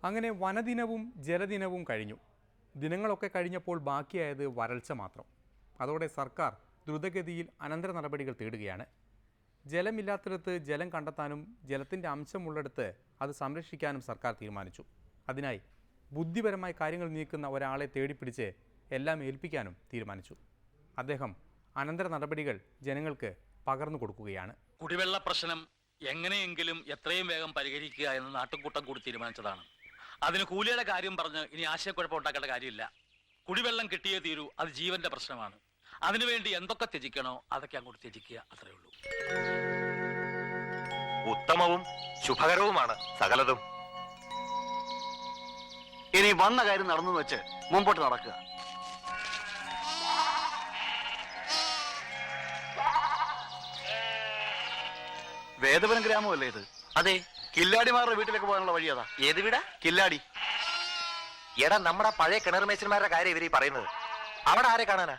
അങ്ങനെ വനദിനവും ജലദിനവും കഴിഞ്ഞു. ദിനങ്ങളൊക്കെ കഴിഞ്ഞപ്പോൾ ബാക്കിയായത് വരൾച്ച മാത്രം. അതോടെ സർക്കാർ ദ്രുതഗതിയിൽ അനന്തര നടപടികൾ തേടുകയാണ്. ജലമില്ലാത്തിടത്ത് ജലം കണ്ടെത്താനും ജലത്തിൻ്റെ അംശമുള്ളിടത്ത് അത് സംരക്ഷിക്കാനും സർക്കാർ തീരുമാനിച്ചു. അതിനായി ബുദ്ധിപരമായി കാര്യങ്ങൾ നീക്കുന്ന ഒരാളെ തേടിപ്പിടിച്ച് എല്ലാം ഏൽപ്പിക്കാനും തീരുമാനിച്ചു. അദ്ദേഹം അനന്തര നടപടികൾ ജനങ്ങൾക്ക് പകർന്നു കൊടുക്കുകയാണ്. കുടിവെള്ള പ്രശ്നം എങ്ങനെയെങ്കിലും എത്രയും വേഗം പരിഹരിക്കുക എന്ന് നാട്ടുകൂട്ടം കൂടി തീരുമാനിച്ചതാണ്. അതിന് കൂലിയുടെ കാര്യം പറഞ്ഞ് ഇനി ആശയക്കുഴപ്പം ഉണ്ടാക്കേണ്ട കാര്യമില്ല. കുടിവെള്ളം കിട്ടിയേ തീരൂ, അത് ജീവന്റെ പ്രശ്നമാണ്. അതിനുവേണ്ടി എന്തൊക്കെ ത്യജിക്കണോ അതൊക്കെ അങ്ങോട്ട് ത്യജിക്കുക, അത്രേ ഉള്ളൂ. ഉത്തമവും ശുഭകരവുമാണ് സകലതും. ഇനി വന്ന കാര്യം നടന്നു വെച്ച് മുമ്പോട്ട് നടക്കുക. വേദവനം ഗ്രാമമല്ലേ ഇത്? അതെ. കില്ലാടിമാരുടെ വീട്ടിലേക്ക് പോകാനുള്ള വഴി അതാ. ഏത് വീടാ? കില്ലാടി. എടാ, നമ്മുടെ പഴയ കിണർ മേച്ചന്മാരുടെ കാര്യം ഇവര് പറയുന്നത്. അവിടെ ആരെ കാണാനാ?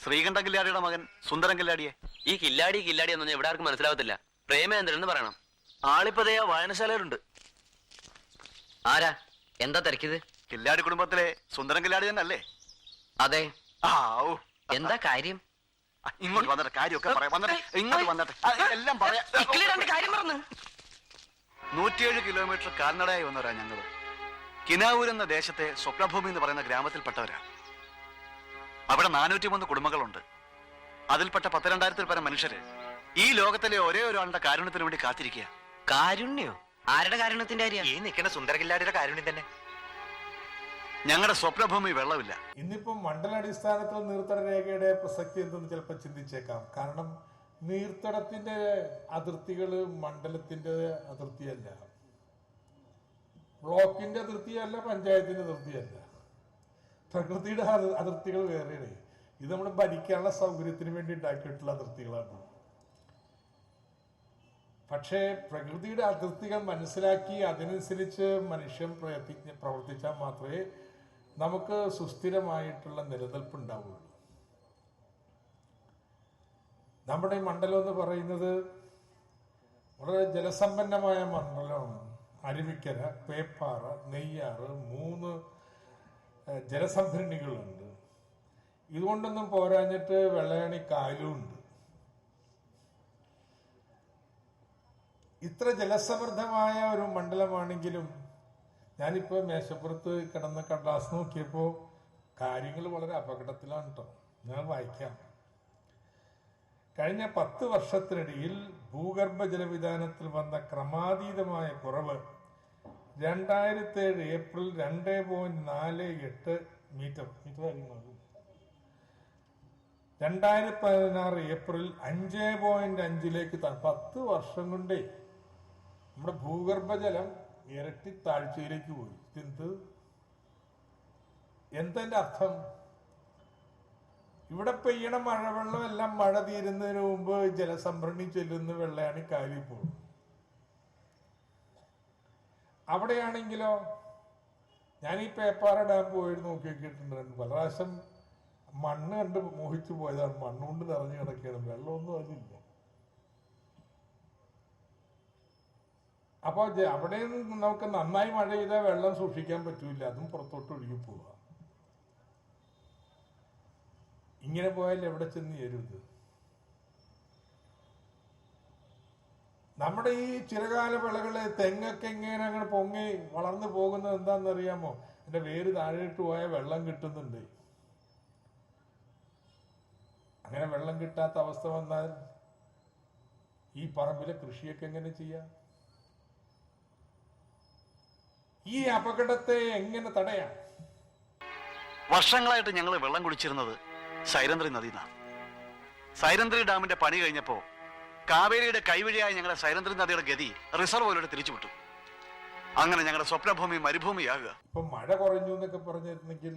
ശ്രീകണ്ഠൻ കില്ലാടിയുടെ മകൻ സുന്ദരൻ കില്ലാടിയെ. ഈ കില്ലാടി കില്ലാടി എന്നൊന്നും ഇവിടെ ആർക്കും മനസ്സിലാവത്തില്ല. പ്രേമേന്ദ്രൻ എന്ന് പറയണം. ആളിപ്പതേ വായനശാലയിലുണ്ട്. ആരാ? എന്താ തിരക്കിത്? കില്ലാടി കുടുംബത്തിലെ സുന്ദരൻ കില്ലാടി തന്നെ അല്ലേ? അതെ. എന്താ കാര്യം? ഇങ്ങോട്ട് വന്നിട്ട് കാര്യമൊക്കെ പറയാം. ഇങ്ങോട്ട് വന്നിട്ട് എല്ലാം പറയാം. 107 കിലോമീറ്റർ കാൽനടയായി വന്നവരാ ഞങ്ങള്. കിനാവൂർ എന്ന ദേശത്തെ സ്വപ്നഭൂമി എന്ന് പറയുന്ന ഗ്രാമത്തിൽപ്പെട്ടവരാ. അവിടെ 403 കുടുംബങ്ങളുണ്ട്. അതിൽപ്പെട്ട 12,000-ൽ പരം മനുഷ്യര് ഈ ലോകത്തിലെ ഒരേ ഒരാളുടെ കാരുണ്യത്തിന് വേണ്ടി കാത്തിരിക്കുക. കാരുണ്യോ? ആരുടെ കാരുണ്യത്തിന്റെ കാര്യം? ഈ നിൽക്കുന്ന സുന്ദരകില്ലാടിയുടെ കാരുണ്യം തന്നെ. ഞങ്ങളുടെ സ്വപ്നഭൂമി വെള്ളമില്ല. ഇന്നിപ്പം മണ്ഡലാടിസ്ഥാനത്തിൽ നീർത്തട രേഖയുടെ പ്രസക്തി എന്തെന്ന് ചിലപ്പോൾ ചിന്തിച്ചേക്കാം. കാരണം നീർത്തടത്തിന്റെ അതിർത്തികൾ മണ്ഡലത്തിന്റെ അതിർത്തിയല്ല, ബ്ലോക്കിന്റെ അതിർത്തിയല്ല, പഞ്ചായത്തിന്റെ അതിർത്തിയല്ല. പ്രകൃതിയുടെ അതിർത്തികൾ വേറെയാണ്. ഇത് നമ്മൾ ഭരിക്കാനുള്ള സൗകര്യത്തിന് വേണ്ടി ഉണ്ടാക്കിയിട്ടുള്ള അതിർത്തികളാണ്. പക്ഷേ പ്രകൃതിയുടെ അതിർത്തികൾ മനസ്സിലാക്കി അതിനനുസരിച്ച് മനുഷ്യൻ പ്രവർത്തിച്ചാൽ മാത്രമേ നമുക്ക് സുസ്ഥിരമായിട്ടുള്ള നിലനിൽപ്പ് ഉണ്ടാവുകയുള്ളൂ. നമ്മുടെ ഈ മണ്ഡലം എന്ന് പറയുന്നത് വളരെ ജലസമ്പന്നമായ മണ്ഡലമാണ്. അരുവിക്കര, പേപ്പാറ, നെയ്യാറ് 3 ജലസംഭരണികളുണ്ട്. ഇതുകൊണ്ടൊന്നും പോരാഞ്ഞിട്ട് വെള്ളയാണി കായലുമുണ്ട്. ഇത്ര ജലസമൃദ്ധമായ ഒരു മണ്ഡലമാണെങ്കിലും ഞാനിപ്പോൾ മേശപ്പുറത്ത് കിടന്ന കടലാസ് നോക്കിയപ്പോൾ കാര്യങ്ങൾ വളരെ അപകടത്തിലാണ് കേട്ടോ. ഞാൻ വായിക്കാം. കഴിഞ്ഞ 10 വർഷത്തിനിടയിൽ ഭൂഗർഭ ജലവിധാനത്തിൽ വന്ന ക്രമാതീതമായ കുറവ് 2007 ഏപ്രിൽ 2.48 മീറ്റർ, 2016 ഏപ്രിൽ 5.5-ലേക്ക് 10 വർഷം കൊണ്ടേ നമ്മുടെ ഭൂഗർഭജലം ഇരട്ടി താഴ്ചയിലേക്ക് പോയി. എന്തെന്റെ അർത്ഥം? ഇവിടെ പെയ്യണ മഴവെള്ളം എല്ലാം മഴ തീരുന്നതിന് മുമ്പ് ജലസംഭരണി ചെല്ലുന്ന വെള്ളയാണ് കായലിൽ പോകും. അവിടെയാണെങ്കിലോ ഞാൻ ഈ പേപ്പാറ ഡാം പോയി നോക്കിയിട്ടുണ്ട്. പല പ്രാവശ്യം മണ്ണ് കണ്ട് മോഹിച്ചു പോയതാണ്. മണ്ണുകൊണ്ട് നിറഞ്ഞു കിടക്കുകയാണ്, വെള്ളമൊന്നും അതിലില്ല. അപ്പോൾ അവിടെ നമുക്ക് നന്നായി മഴ ചെയ്താൽ വെള്ളം സൂക്ഷിക്കാൻ പറ്റൂല, അതും പുറത്തോട്ട് ഒഴുകി പോവുക. ഇങ്ങനെ പോയാൽ എവിടെ ചെന്ന് ചേരുത്? നമ്മുടെ ഈ ചിരകാല വിളകള് തെങ്ങൊക്കെ ഇങ്ങനെ അങ്ങനെ പൊങ്ങി വളർന്നു പോകുന്നത് എന്താണെന്നറിയാമോ? എന്റെ വേര് താഴേട്ട് പോയാൽ വെള്ളം കിട്ടുന്നുണ്ട്. അങ്ങനെ വെള്ളം കിട്ടാത്ത അവസ്ഥ വന്നാൽ ഈ പറമ്പിലെ കൃഷിയൊക്കെ എങ്ങനെ ചെയ്യാം? ഈ അപകടത്തെ എങ്ങനെ തടയാം? വർഷങ്ങളായിട്ട് ഞങ്ങൾ വെള്ളം കുടിച്ചിരുന്നത് സൈരന്ത്രി നദിയിലാണ്. സൈരന്ത്രി ഡാമിന്റെ പണി കഴിഞ്ഞപ്പോ കാവേരിയുടെ കൈവഴിയായ ഞങ്ങളുടെ സൈരന്ത്രി നദിയുടെ ഗതി റിസർവോയിലൂടെ തിരിച്ചുവിട്ടു. അങ്ങനെ ഞങ്ങളുടെ സ്വപ്നഭൂമി മരുഭൂമിയാകുക. ഇപ്പൊ മഴ കുറഞ്ഞു എന്നൊക്കെ പറഞ്ഞിരുന്നെങ്കിൽ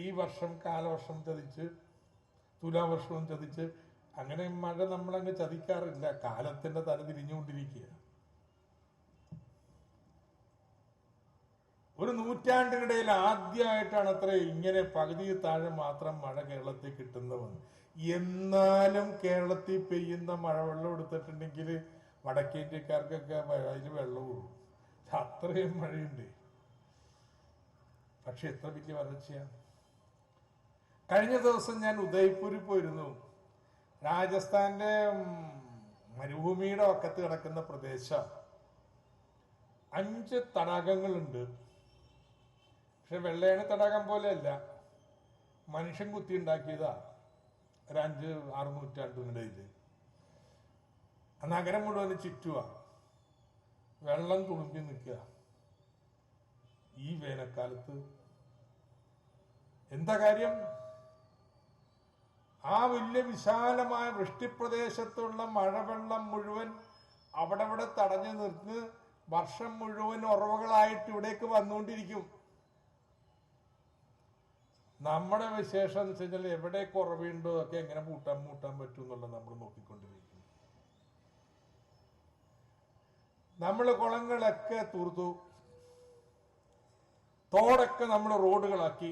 ഈ വർഷം കാലവർഷം ചതിച്ച്, തുലാവർഷവും ചതിച്ച്, അങ്ങനെ മഴ നമ്മളങ്ങ് ചതിക്കാറില്ല. കാലത്തിന്റെ തല തിരിഞ്ഞുകൊണ്ടിരിക്കുക. ഒരു നൂറ്റാണ്ടിനിടയിൽ ആദ്യമായിട്ടാണ് അത്ര ഇങ്ങനെ പകുതി താഴെ മാത്രം മഴ കേരളത്തിൽ കിട്ടുന്നവൻ. എന്നാലും കേരളത്തിൽ പെയ്യുന്ന മഴവെള്ളം എടുത്തിട്ടുണ്ടെങ്കിൽ വടക്കേന്ത്യക്കാർക്കൊക്കെ അതിൽ വെള്ളവും അത്രയും മഴയുണ്ട്. പക്ഷെ എത്ര വലിയ വരൾച്ചയാണ്. കഴിഞ്ഞ ദിവസം ഞാൻ ഉദയ്പൂരിൽ പോയിരുന്നു. രാജസ്ഥാന്റെ മരുഭൂമിയുടെ വക്കത്ത് കിടക്കുന്ന പ്രദേശം. 5 തടാകങ്ങളുണ്ട്. പക്ഷെ വെള്ളയണ തടാകം പോലെയല്ല, മനുഷ്യൻ കുത്തി ഉണ്ടാക്കിയതാ. ഒരു 5-6 നൂറ്റാണ്ടിനിടയിൽ ആ നഗരം മുഴുവൻ ചുറ്റുക, വെള്ളം തുളുമ്പി നിൽക്കുക. ഈ വേനൽക്കാലത്ത് എന്താ കാര്യം? ആ വലിയ വിശാലമായ വൃഷ്ടിപ്രദേശത്തുള്ള മഴവെള്ളം മുഴുവൻ അവിടെ തടഞ്ഞു നിർത്തി വർഷം മുഴുവൻ ഉറവകളായിട്ട് ഇവിടേക്ക് വന്നുകൊണ്ടിരിക്കും. നമ്മുടെ വിശേഷം എന്ന് വെച്ച് കഴിഞ്ഞാൽ എവിടെയൊക്കെ ഉറവുണ്ടോ ഒക്കെ എങ്ങനെ മൂട്ടാൻ പറ്റും എന്നുള്ളത് നമ്മൾ നോക്കിക്കൊണ്ടിരിക്കും. നമ്മൾ കുളങ്ങളൊക്കെ തൂർത്തു, തോടൊക്കെ നമ്മൾ റോഡുകളാക്കി,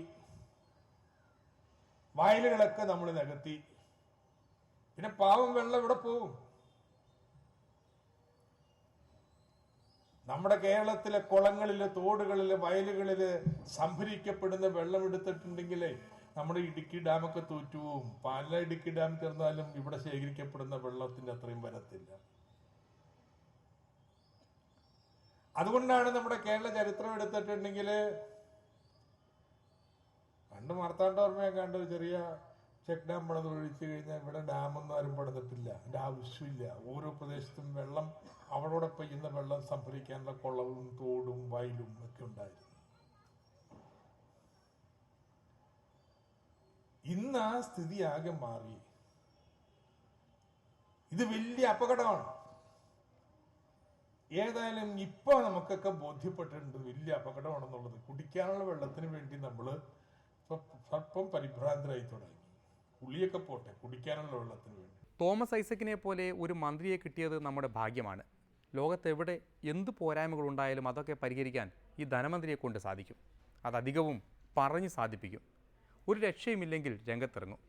വയലുകളൊക്കെ നമ്മൾ നികത്തി. പിന്നെ പാവം വെള്ളം ഇവിടെ പോവും. നമ്മുടെ കേരളത്തിലെ കുളങ്ങളില്, തോടുകളില്, വയലുകളില് സംഭരിക്കപ്പെടുന്ന വെള്ളം എടുത്തിട്ടുണ്ടെങ്കിലേ നമ്മുടെ ഇടുക്കി ഡാമൊക്കെ തോറ്റുപോകും. പല ഇടുക്കി ഡാം തീർന്നാലും ഇവിടെ ശേഖരിക്കപ്പെടുന്ന വെള്ളത്തിന്റെ അത്രയും വരത്തില്ല. അതുകൊണ്ടാണ് നമ്മുടെ കേരള ചരിത്രം എടുത്തിട്ടുണ്ടെങ്കിൽ പണ്ട് മാർത്താണ്ഡവർമ്മയെ കണ്ട ഒരു ചെറിയ ചെക്ക് ഡാം പണിത് ഒഴിച്ചു കഴിഞ്ഞാൽ ഇവിടെ ഡാമൊന്നും ആരും പണിതിട്ടില്ല. അതിന്റെ ആവശ്യമില്ല. ഓരോ പ്രദേശത്തും വെള്ളം അവിടെ പെയ്യുന്ന വെള്ളം സംഭരിക്കാനുള്ള കുളവും തോടും വയലും ഒക്കെ ഉണ്ടായിരുന്നു. ഇന്ന് ആ സ്ഥിതി ആകെ മാറി. ഇത് വലിയ അപകടമാണ്. ഏതായാലും ഇപ്പൊ നമുക്കൊക്കെ ബോധ്യപ്പെട്ടിട്ടുണ്ട് വലിയ അപകടമാണെന്നുള്ളത്. കുടിക്കാനുള്ള വെള്ളത്തിന് വേണ്ടി നമ്മൾ സ്വല്പം പരിഭ്രാന്തരായി തുടങ്ങി. കുളിയൊക്കെ പോട്ടെ, കുടിക്കാനുള്ള വെള്ളത്തിന് വേണ്ടി. തോമസ് ഐസക്കിനെ പോലെ ഒരു മന്ത്രിയെ കിട്ടിയത് നമ്മുടെ ഭാഗ്യമാണ്. ലോകത്തെവിടെ എന്ത് പോരായ്മകളുണ്ടായാലും അതൊക്കെ പരിഹരിക്കാൻ ഈ ധനമന്ത്രിയെ കൊണ്ട് സാധിക്കും. അതധികവും പറഞ്ഞ് സാധിപ്പിക്കും. ഒരു രക്ഷയുമില്ലെങ്കിൽ രംഗത്തിറങ്ങും.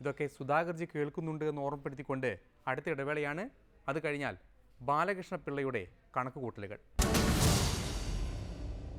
ഇതൊക്കെ സുധാകർജി കേൾക്കുന്നുണ്ട് എന്ന് ഓർമ്മപ്പെടുത്തിക്കൊണ്ട് അടുത്ത ഇടവേളയാണ്. അത് കഴിഞ്ഞാൽ ബാലകൃഷ്ണ പിള്ളയുടെ കണക്കുകൂട്ടലുകൾ.